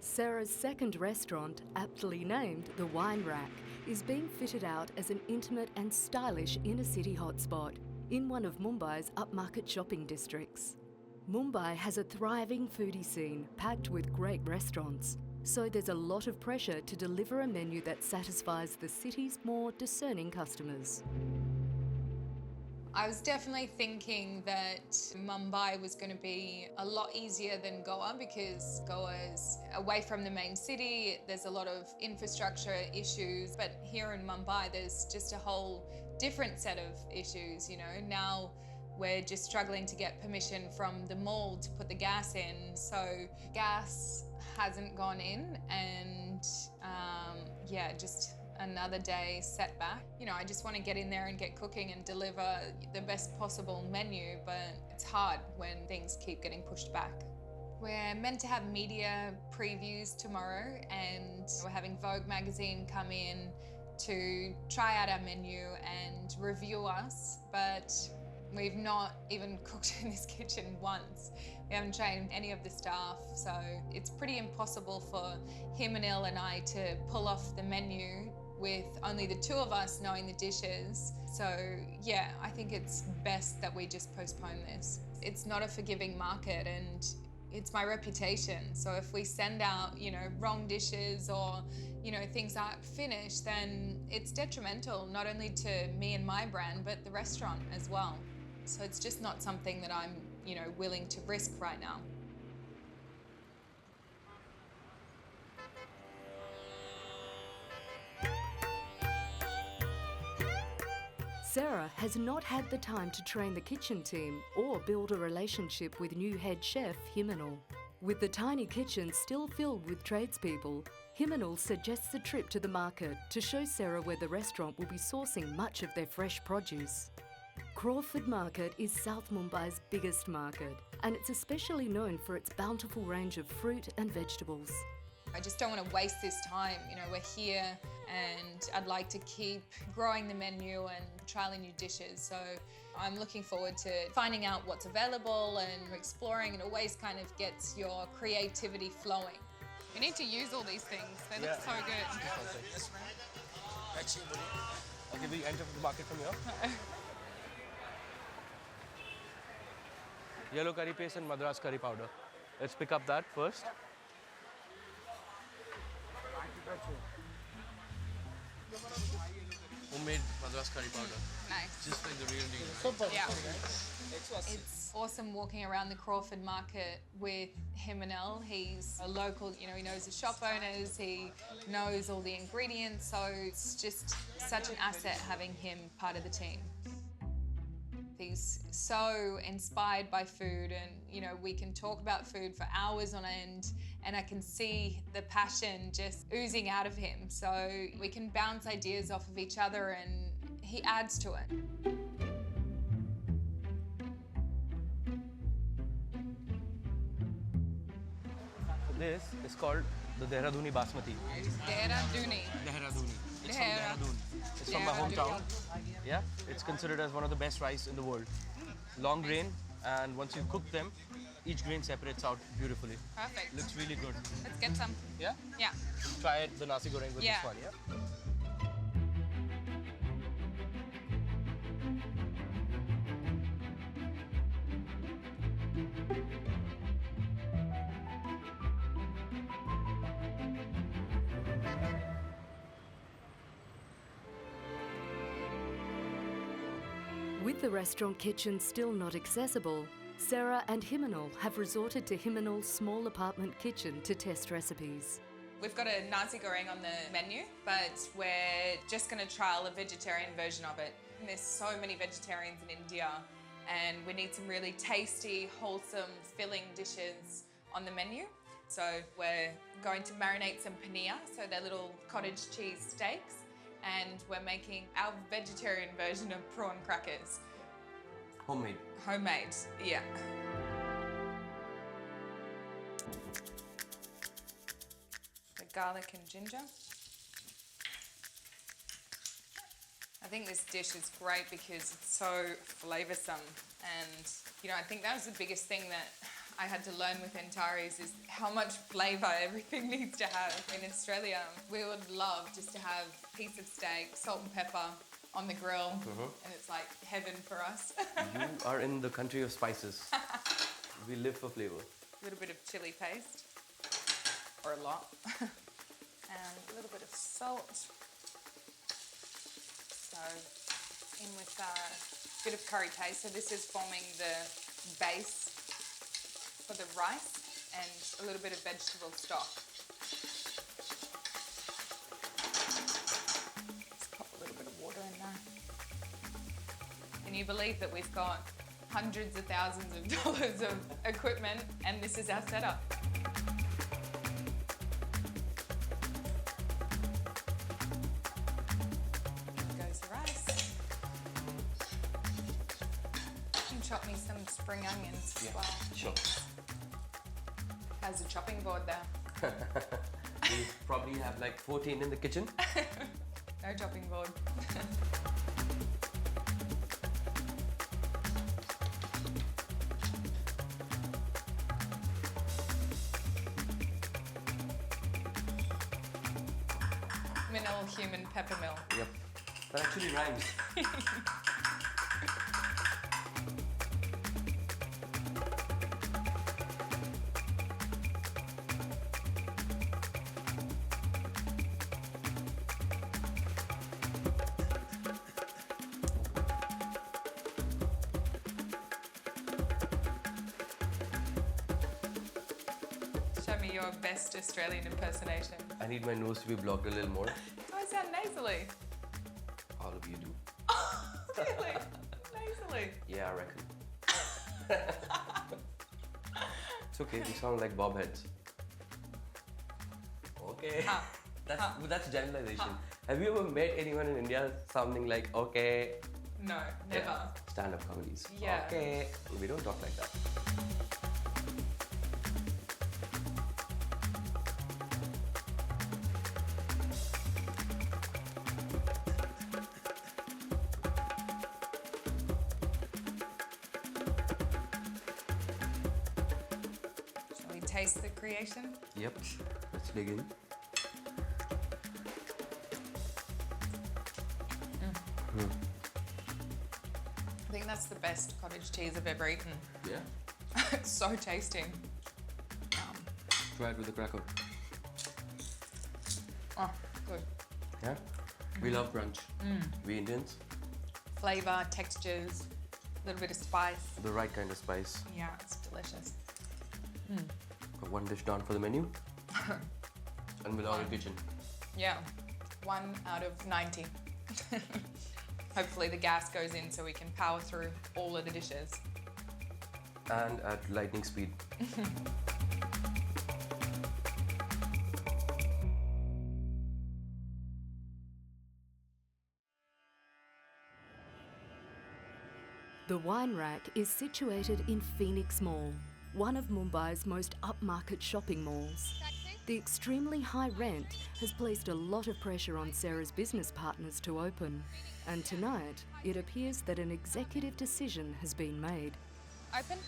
Sarah's second restaurant, aptly named The Wine Rack, is being fitted out as an intimate and stylish inner-city hotspot in one of Mumbai's upmarket shopping districts. Mumbai has a thriving foodie scene packed with great restaurants, so there's a lot of pressure to deliver a menu that satisfies the city's more discerning customers. I was definitely thinking that Mumbai was going to be a lot easier than Goa because Goa is away from the main city. There's a lot of infrastructure issues, but here in Mumbai, there's just a whole different set of issues, you know. Now we're just struggling to get permission from the mall to put the gas in. So gas hasn't gone in and yeah, just another day setback. You know, I just want to get in there and get cooking and deliver the best possible menu, but it's hard when things keep getting pushed back. We're meant to have media previews tomorrow and we're having Vogue magazine come in to try out our menu and review us, but we've not even cooked in this kitchen once. We haven't trained any of the staff, so it's pretty impossible for Himanil and I to pull off the menu with only the two of us knowing the dishes. So yeah, I think it's best that we just postpone this. It's not a forgiving market and it's my reputation. So if we send out, you know, wrong dishes or, you know, things aren't finished, then it's detrimental not only to me and my brand, but the restaurant as well. So it's just not something that I'm, you know, willing to risk right now. Sarah has not had the time to train the kitchen team or build a relationship with new head chef Himanil. With the tiny kitchen still filled with tradespeople, Himanil suggests a trip to the market to show Sarah where the restaurant will be sourcing much of their fresh produce. Crawford Market is South Mumbai's biggest market, and it's especially known for its bountiful range of fruit and vegetables. I just don't want to waste this time. You know, we're here and I'd like to keep growing the menu and trialing new dishes. So I'm looking forward to finding out what's available and exploring. It always kind of gets your creativity flowing. You need to use all these things. They look so good. Okay, we enter the market from here. Yellow curry paste and Madras curry powder. Let's pick up that first. Homemade Madras curry powder. Nice. Just like the real deal. Yeah. It's awesome walking around the Crawford Market with Himanil. He's a local, you know, he knows the shop owners, he knows all the ingredients, so it's just such an asset having him part of the team. He's so inspired by food and, you know, we can talk about food for hours on end and I can see the passion just oozing out of him. So we can bounce ideas off of each other and he adds to it. This is called the Dehraduni Basmati. Dehraduni. Dehraduni. It's from Dehradun. It's from my hometown. Yeah, it's considered as one of the best rice in the world. Long grain, and once you cook them, each grain separates out beautifully. Perfect. Looks really good. Let's get some. Yeah? Yeah. Try it, the nasi goreng with this one, yeah? With the restaurant kitchen still not accessible, Sarah and Himanil have resorted to Himanil's small apartment kitchen to test recipes. We've got a nasi goreng on the menu, but we're just going to trial a vegetarian version of it. And there's so many vegetarians in India, and we need some really tasty, wholesome, filling dishes on the menu. So we're going to marinate some paneer, so they're little cottage cheese steaks, and we're making our vegetarian version of prawn crackers. Homemade. Homemade, yeah. The garlic and ginger. I think this dish is great because it's so flavoursome, and you know, I think that was the biggest thing that I had to learn with Antares is how much flavour everything needs to have. In Australia, we would love just to have a piece of steak, salt and pepper on the grill, and it's like heaven for us. You are in the country of spices. We live for flavor. A little bit of chili paste, or a lot, and a little bit of salt. So in with a bit of curry paste. So this is forming the base for the rice, and a little bit of vegetable stock. Just pop a little bit of water in there. Can you believe that we've got hundreds of thousands of dollars of equipment and this is our setup? There goes the rice. You can chop me some spring onions as well. Sure. How's the chopping board there? We probably have like 14 in the kitchen. No chopping board. Mineral human peppermill. Yep. That actually rhymes. Show me your best Australian impersonation. I need my nose to be blocked a little more. I sound nasally. All of you do. Really? Nasally. Yeah, I reckon. It's okay, we sound like bob heads. Okay. That's generalization. Have you ever met anyone in India sounding like okay? No, never. Yeah. Stand-up comedies. Yeah. Okay. We don't talk like that. Shall we taste the creation? Yep. Let's dig in. I think that's the best cottage cheese I've ever eaten. Yeah. It's so tasty. Try it with the cracker. Oh, good. Yeah. We love crunch. We Indians. Flavour, textures, a little bit of spice. The right kind of spice. Yeah, it's delicious. Got one dish down for the menu. And without a kitchen. Yeah, 1 out of 90. Hopefully the gas goes in so we can power through all of the dishes. And at lightning speed. The Wine Rack is situated in Phoenix Mall, one of Mumbai's most upmarket shopping malls. The extremely high rent has placed a lot of pressure on Sarah's business partners to open, and tonight it appears that an executive decision has been made. Open.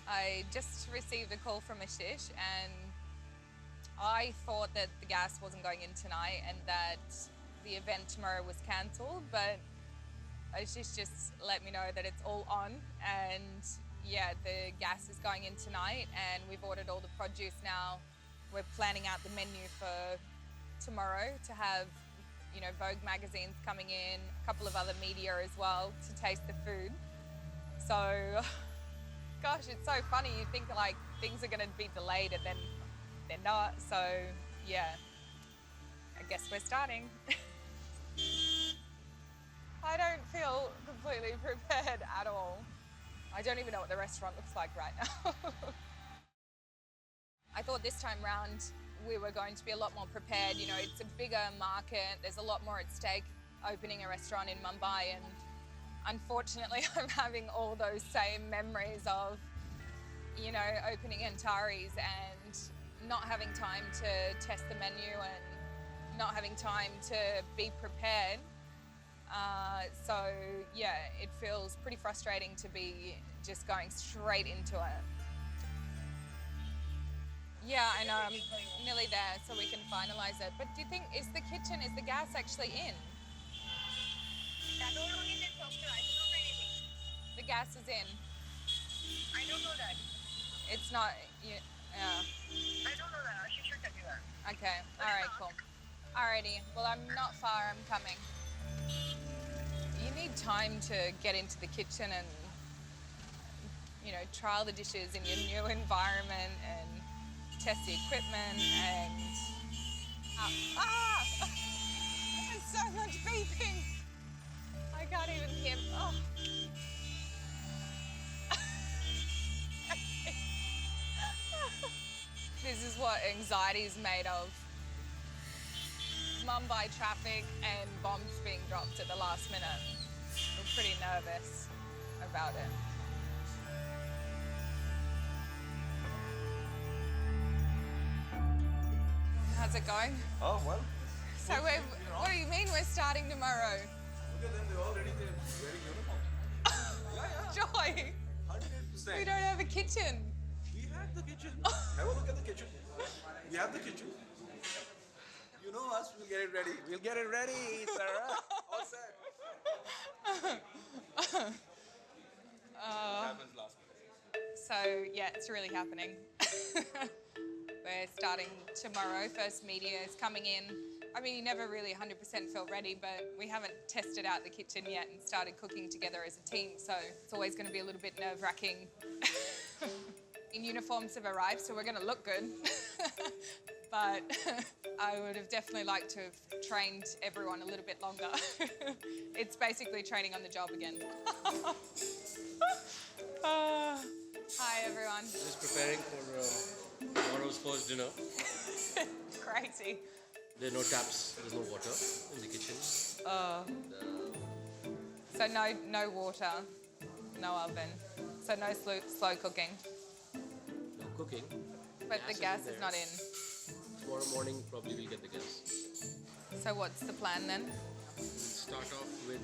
I just received a call from Ashish and I thought that the gas wasn't going in tonight and that the event tomorrow was cancelled, but Ashish just let me know that it's all on and yeah, the gas is going in tonight and we've ordered all the produce now. We're planning out the menu for tomorrow to have, you know, Vogue magazines coming in, a couple of other media as well to taste the food. So, gosh, it's so funny. You think like things are gonna be delayed and then they're not. So, yeah, I guess we're starting. I don't feel completely prepared at all. I don't even know what the restaurant looks like right now. I thought this time round we were going to be a lot more prepared. You know, it's a bigger market. There's a lot more at stake opening a restaurant in Mumbai, and unfortunately I'm having all those same memories of, you know, opening Antares and not having time to test the menu and not having time to be prepared. So yeah, it feels pretty frustrating to be just going straight into it. Yeah, I know, I'm nearly there so we can finalise it. But do you think, is the gas actually in? I don't know anything, doctor. I don't know anything. The gas is in. I don't know that. It's not, yeah. I don't know that. She should tell you that. Okay, all right, cool. Alrighty, well, I'm not far, I'm coming. You need time to get into the kitchen and, you know, trial the dishes in your new environment and test the equipment and... There's so much beeping. I can't even hear... Oh. This is what anxiety is made of. Mumbai traffic and bombs being dropped at the last minute. We're pretty nervous about it. How's it going? Oh, well. So what do you mean we're starting tomorrow? Look at them, they're already wearing uniforms. Joy, 100%. we don't have a kitchen. We have the kitchen. Have a look at the kitchen. We have the kitchen. You know us, we'll get it ready. We'll get it ready, Sarah. All set. What happens last minute? So yeah, it's really happening. We're starting tomorrow. First media is coming in. I mean, you never really 100% feel ready, but we haven't tested out the kitchen yet and started cooking together as a team, so it's always going to be a little bit nerve-wracking. In uniforms have arrived, so we're going to look good. But I would have definitely liked to have trained everyone a little bit longer. It's basically training on the job again. Hi, everyone. Just preparing for tomorrow's first dinner. Crazy. There are no taps, there's no water in the kitchen. So no water, no oven, so no slow cooking. No cooking. But the gas is not in. Tomorrow morning, probably we'll get the gas. So what's the plan then? We'll start off with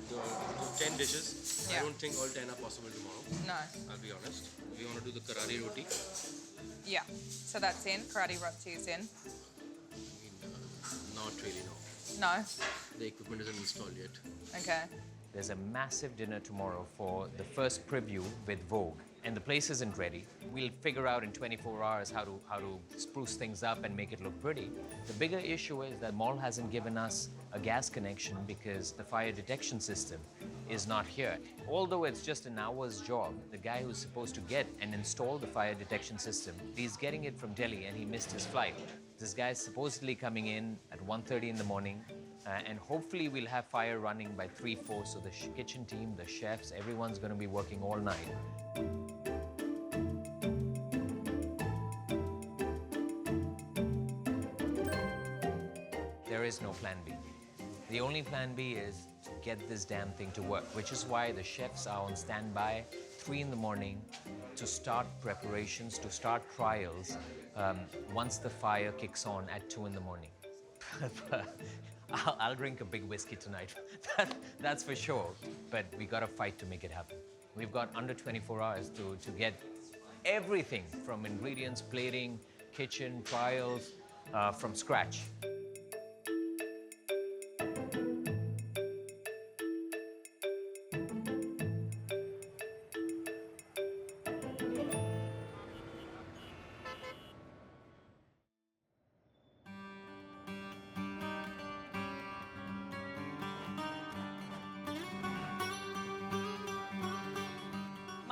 10 dishes. Yeah. I don't think all 10 are possible tomorrow, No. I'll be honest. We want to do the karari roti. Yeah. So that's in. Karate roti is in. Not really, no. No. The equipment isn't installed yet. Okay. There's a massive dinner tomorrow for the first preview with Vogue, and the place isn't ready. We'll figure out in 24 hours how to spruce things up and make it look pretty. The bigger issue is that mall hasn't given us a gas connection because the fire detection system is not here. Although it's just an hour's job, the guy who's supposed to get and install the fire detection system, he's getting it from Delhi and he missed his flight. This guy's supposedly coming in at 1:30 in the morning, and hopefully we'll have fire running by 3-4, so the kitchen team, the chefs, everyone's going to be working all night. There is no plan B. The only plan B is to get this damn thing to work, which is why the chefs are on standby 3 in the morning to start preparations, to start trials once the fire kicks on at 2 in the morning. I'll drink a big whiskey tonight, that's for sure. But we got to fight to make it happen. We've got under 24 hours to get everything from ingredients, plating, kitchen, trials, from scratch.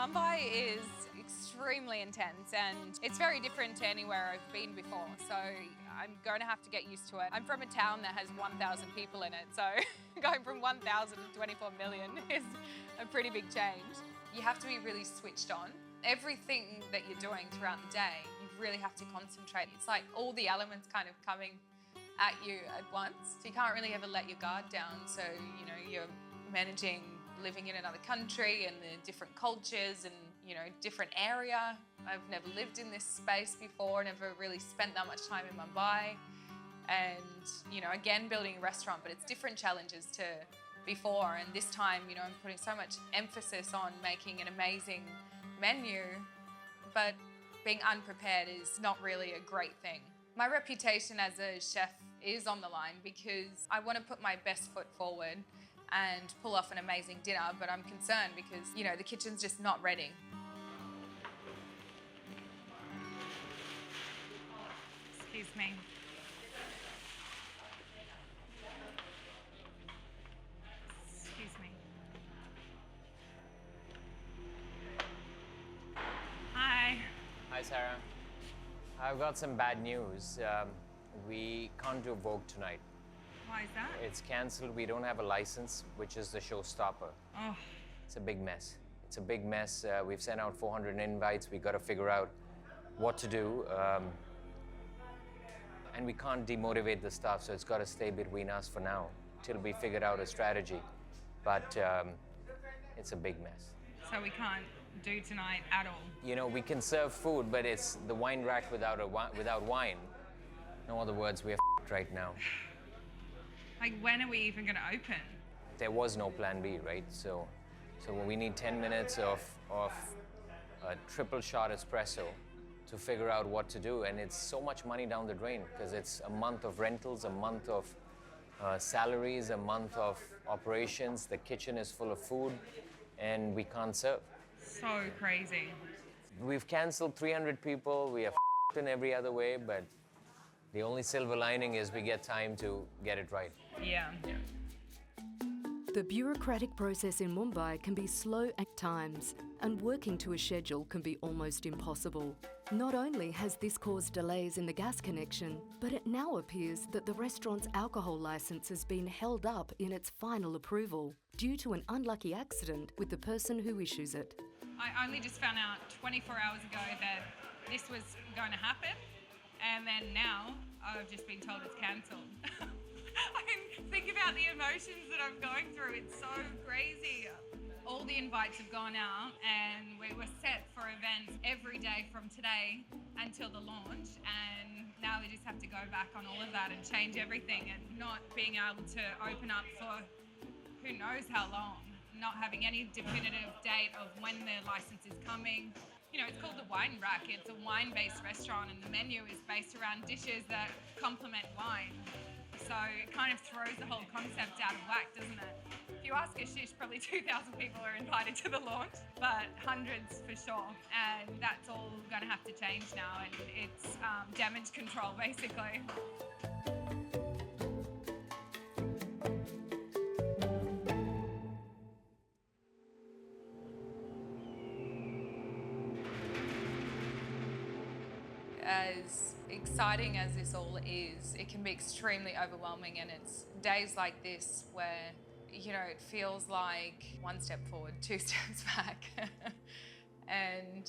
Mumbai is extremely intense and it's very different to anywhere I've been before, so I'm going to have to get used to it. I'm from a town that has 1,000 people in it, so going from 1,000 to 24 million is a pretty big change. You have to be really switched on. Everything that you're doing throughout the day, you really have to concentrate. It's like all the elements kind of coming at you at once. So you can't really ever let your guard down. So, you know, you're managing living in another country and the different cultures and, you know, different area. I've never lived in this space before, never really spent that much time in Mumbai. And, you know, again, building a restaurant, but it's different challenges to before, and this time, you know, I'm putting so much emphasis on making an amazing menu, but being unprepared is not really a great thing. My reputation as a chef is on the line because I want to put my best foot forward and pull off an amazing dinner, but I'm concerned because, you know, the kitchen's just not ready. Excuse me. Excuse me. Hi. Hi, Sarah. I've got some bad news. We can't do Vogue tonight. Why is that? It's cancelled. We don't have a license, which is the showstopper. Oh. It's a big mess. It's a big mess. We've sent out 400 invites. We've got to figure out what to do. And we can't demotivate the staff, so it's got to stay between us for now till we figured out a strategy. But it's a big mess. So we can't do tonight at all? You know, we can serve food, but it's the wine rack without wine. In other words, we're f***ed right now. Like, when are we even going to open? There was no plan B, right? So we need 10 minutes of a triple shot espresso to figure out what to do. And it's so much money down the drain because it's a month of rentals, a month of salaries, a month of operations. The kitchen is full of food and we can't serve. So crazy. We've canceled 300 people. We are in every other way, but the only silver lining is we get time to get it right. Yeah. The bureaucratic process in Mumbai can be slow at times, and working to a schedule can be almost impossible. Not only has this caused delays in the gas connection, but it now appears that the restaurant's alcohol licence has been held up in its final approval due to an unlucky accident with the person who issues it. I only just found out 24 hours ago that this was going to happen, and then now I've just been told it's cancelled. I can think about the emotions that I'm going through. It's so crazy. All the invites have gone out and we were set for events every day from today until the launch, and now we just have to go back on all of that and change everything, and not being able to open up for who knows how long, not having any definitive date of when the license is coming. You know, it's called the Wine Rack. It's a wine-based restaurant, and the menu is based around dishes that complement wine. So it kind of throws the whole concept out of whack, doesn't it? If you ask a shish, probably 2,000 people are invited to the launch, but hundreds for sure. And that's all going to have to change now, and it's damage control, basically. As exciting as this all is, it can be extremely overwhelming, and it's days like this where, you know, it feels like one step forward, two steps back. And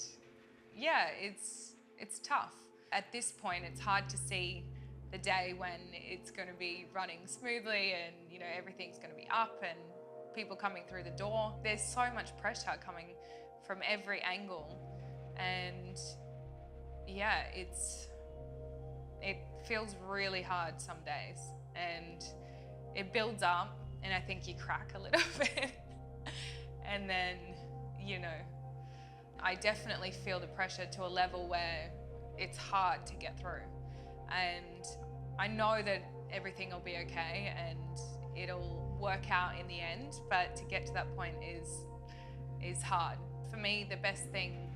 yeah, it's tough. At this point, it's hard to see the day when it's going to be running smoothly and, you know, everything's going to be up and people coming through the door. There's so much pressure coming from every angle, and yeah, it feels really hard some days, and it builds up, and I think you crack a little bit. And then, you know, I definitely feel the pressure to a level where it's hard to get through. And I know that everything will be okay and it'll work out in the end, but to get to that point is hard. For me, the best thing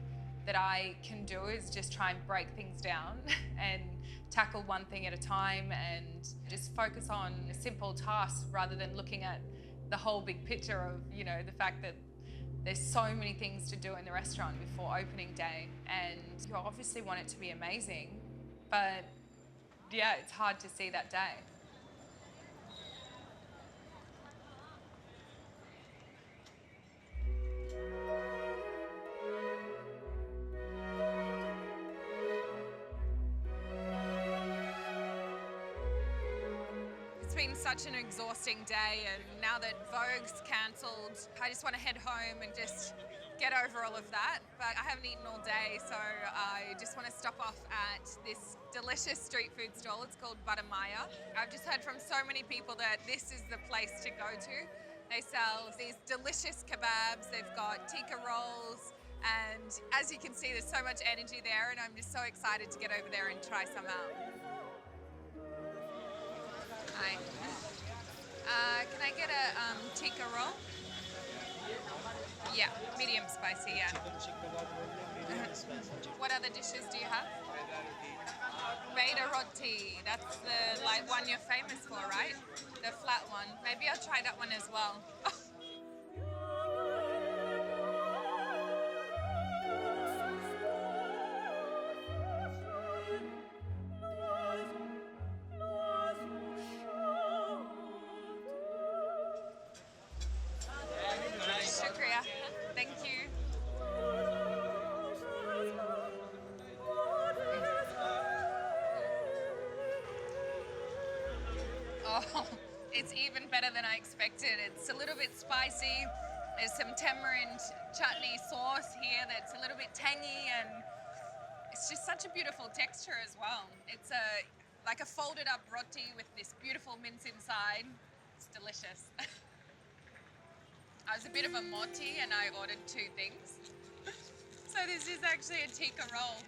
that I can do is just try and break things down and tackle one thing at a time and just focus on simple tasks rather than looking at the whole big picture of, you know, the fact that there's so many things to do in the restaurant before opening day, and you obviously want it to be amazing, but yeah, it's hard to see that day. It's been such an exhausting day, and now that Vogue's cancelled, I just want to head home and just get over all of that. But I haven't eaten all day, so I just want to stop off at this delicious street food stall. It's called Butter Maya. I've just heard from so many people that this is the place to go to They sell these delicious kebabs. They've got tikka rolls. And as you can see, there's so much energy there, and I'm just so excited to get over there and try some out. Hi. Can I get a tikka roll? Yeah, medium spicy, yeah. What other dishes do you have? Beta roti. That's the one you're famous for, right? The flat one. Maybe I'll try that one as well. Shukriya. Thank you. Oh, it's even better than I expected. It's a little bit spicy. There's some tamarind chutney sauce here that's a little bit tangy, and it's just such a beautiful texture as well. It's like a folded up roti with this beautiful mince inside. It's delicious. I was a bit of a moti and I ordered 2 things. So this is actually a tikka roll.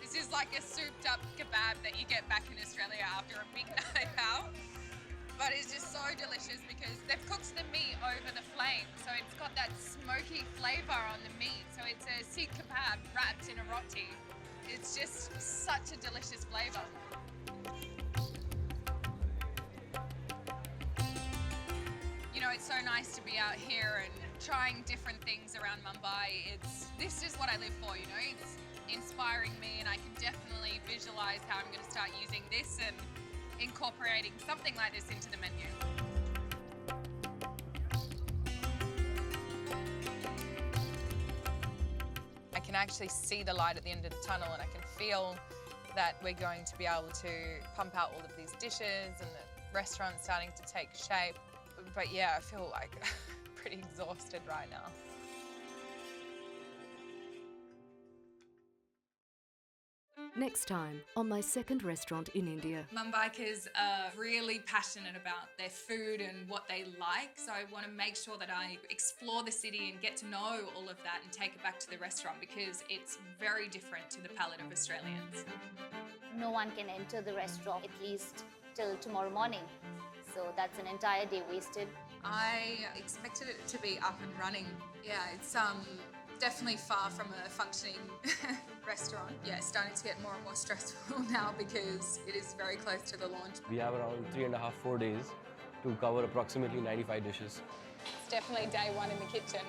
This is like a souped up kebab that you get back in Australia after a big night out. But it's just so delicious because they've cooked the meat over the flame. So it's got that smoky flavor on the meat. So it's a Sikh kebab wrapped in a roti. It's just such a delicious flavor. You know, it's so nice to be out here and trying different things around Mumbai. This is what I live for, you know. It's inspiring me, and I can definitely visualize how I'm going to start using this and incorporating something like this into the menu. I can actually see the light at the end of the tunnel, and I can feel that we're going to be able to pump out all of these dishes and the restaurant's starting to take shape. But yeah, I feel like pretty exhausted right now. Next time on my second restaurant in India. Mumbaikars are really passionate about their food and what they like, so I want to make sure that I explore the city and get to know all of that and take it back to the restaurant because it's very different to the palate of Australians. No one can enter the restaurant at least till tomorrow morning. So that's an entire day wasted. I expected it to be up and running. Yeah, it's definitely far from a functioning restaurant. Yeah, it's starting to get more and more stressful now because it is very close to the launch. We have around 3.5-4 days to cover approximately 95 dishes. It's definitely day one in the kitchen.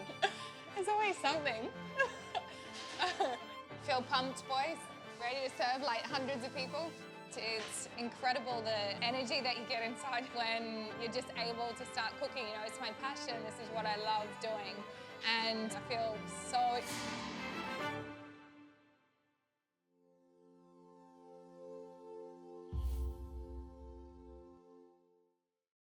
There's always something. Feel pumped, boys? Ready to serve like hundreds of people? It's incredible the energy that you get inside when you're just able to start cooking. You know, it's my passion. This is what I love doing. And I feel so